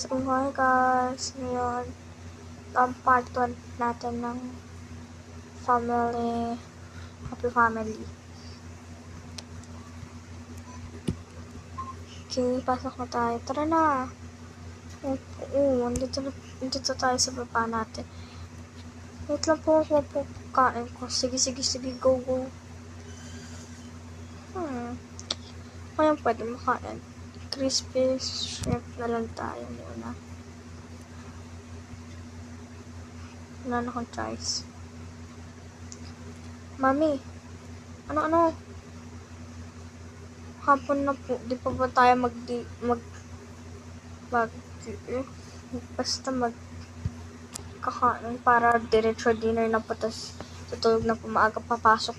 So, hi guys! Ngayon, ang part 1 natin ng family, happy family. Okay, pasok na tayo. Tara na! Nandito tayo sa baba natin. Wait lang po ako po kain ko. Sige, go. Ngayon pwede makain. Crispy shrimp na lang tayo muna. Wala na akong choice. Mami, ano? Hapon na po. Di pa ba tayo kakain para diretso dinner na po, tas tutulog na po, maaga papasok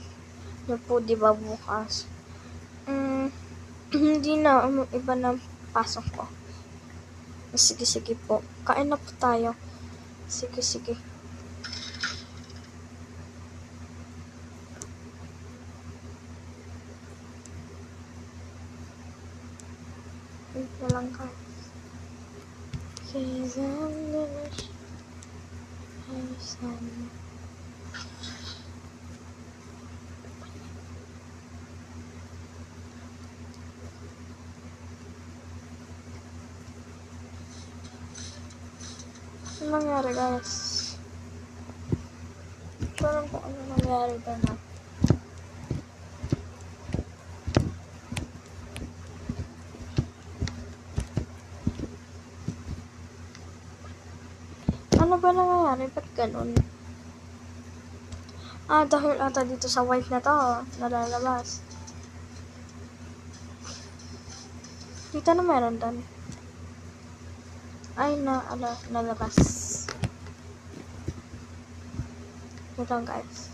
na po, di ba, bukas? Hindi na, iba na pasok ko. Sige po, kain na po tayo. Sige. Wait na lang ka. Ano nangyari, guys? Parang kung ano nangyari ba na. Ano ba nangyayari? Ba't ganun? Dahil ata dito sa wife na to, nalalabas. Dito na meron doon. Ay, nalabas. Wait lang, guys.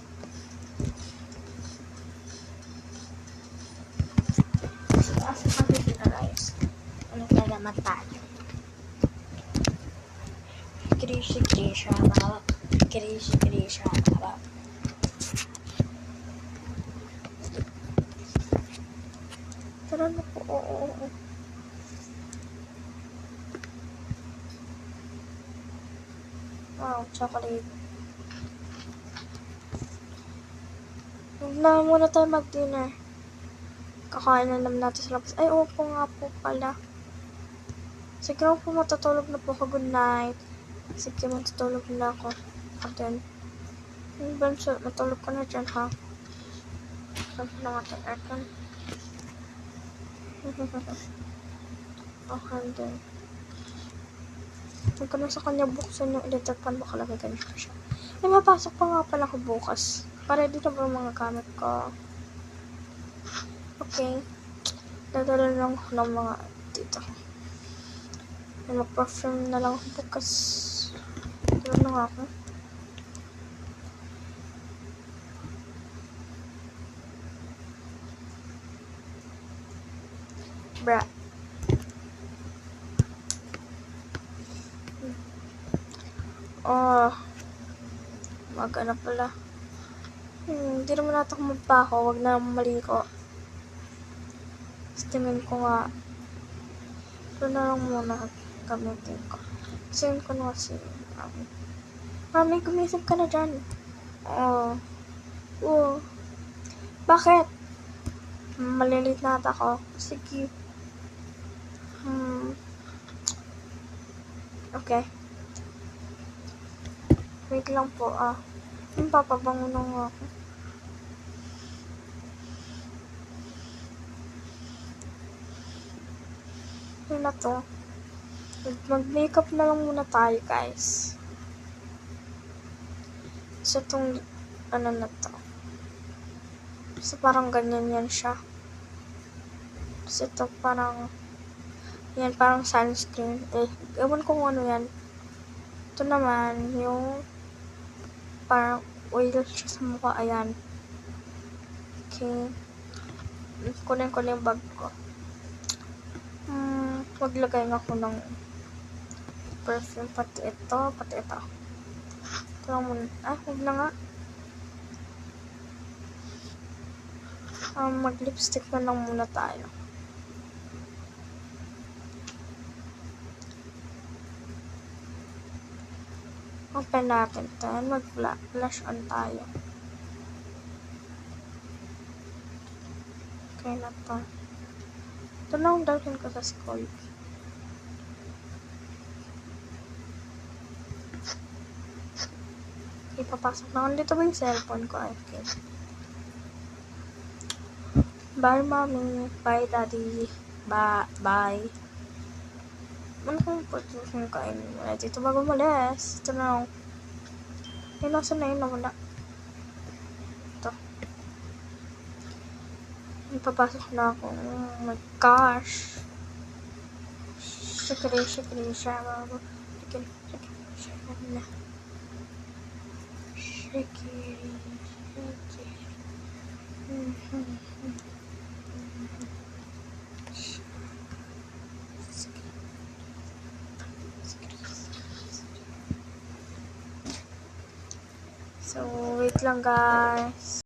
Asa dito, guys. Ano naman tayo? Krishi, baba. Tara na po, oo. Wow, chocolate. Huwag na muna tayo mag-dinner. Kakain na naman natin sa labas. Ay, opo nga po pala. Sige po, matutulog na po ako. Good night. Sige, matutulog na ako. Atin. Matulog ko na dyan, ha? Sabi na natin aircon. Okay, din. Huwag ka na sa kanya buksan yung electric fan. Baka lagay ganito siya. Ay, mapasok pa nga pala ako bukas. Para dito ba mga gamit ko? Okay. Dadala lang ako ng mga dito. Mag-perfume na lang ako bukas. Dito na nga ako. Bra. Maga na pala. Hindi naman natin ako magpaho. Huwag na maliko. Tingin ko nga. Ito na lang muna gamitin ko. Send ko na kasi. Mami, gumisip ka na dyan. Bakit? Malilit na ata ako. Sige. Okay. Wait lang po, papabango na nga ako. Ano na to? Mag-makeup na lang muna tayo, guys. So, itong, na to. So, parang ganyan yan siya. So, ito parang, yan, parang sunscreen. Ewan ko kung ano yan. Ito naman, yung, parang oil siya sa mukha. Ayan. Okay. Kunin ko na yung bag ko. Maglagay nga ako ng perfume. Pati ito. Ito lang muna. Huwag na nga. Mag-lipstick na lang muna tayo. Open natin ito. Mag-flash on tayo. Okay na to. Ito na ang dalhin ko sa school. Ipapasok na ako. Dito ba yung cellphone ko? Okay. Bye, mommy. Bye, daddy. Bye. Ano kung pwede yung kain mo? Dito bago malis. Ito na lang. Ay, nasa na yun? Nawala. Ito. Ipapasok na ako. Oh my gosh. Shikiri, siya. So, wait lang guys.